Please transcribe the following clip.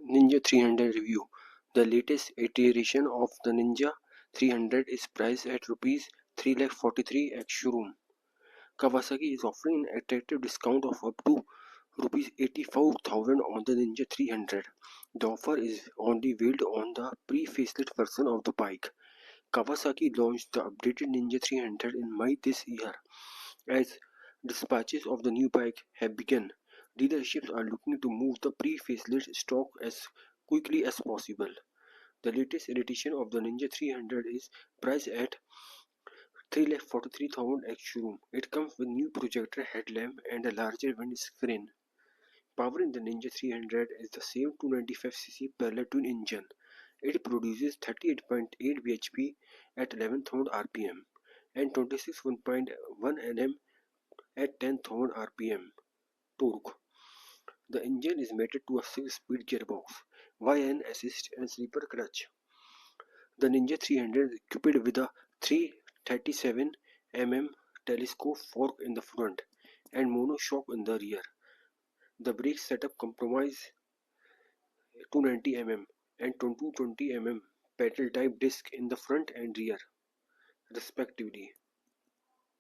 Ninja 300 review. The latest iteration of the Ninja 300 is priced at Rs 3,43,000 at showroom. Kawasaki is offering an attractive discount of up to Rs 84,000 on the Ninja 300. The offer is only valid on the pre-facelift version of the bike. Kawasaki launched the updated Ninja 300 in May this year. As dispatches of the new bike have begun, dealerships are looking to move the pre-facelift stock as quickly as possible. The latest edition of the Ninja 300 is priced at 3,43,000 at showroom. It comes with new projector headlamp and a larger windscreen. Powering the Ninja 300 is the same 295cc parallel twin engine. It produces 38.8 bhp at 11,000 rpm and 26.1 Nm at 10,000 rpm torque. The engine is mated to a 6-speed gearbox, YN assist and sleeper clutch. The Ninja 300 is equipped with a 337 mm telescope fork in the front and monoshock in the rear. The brake setup comprises 290 mm and 220 mm pedal type disc in the front and rear, respectively.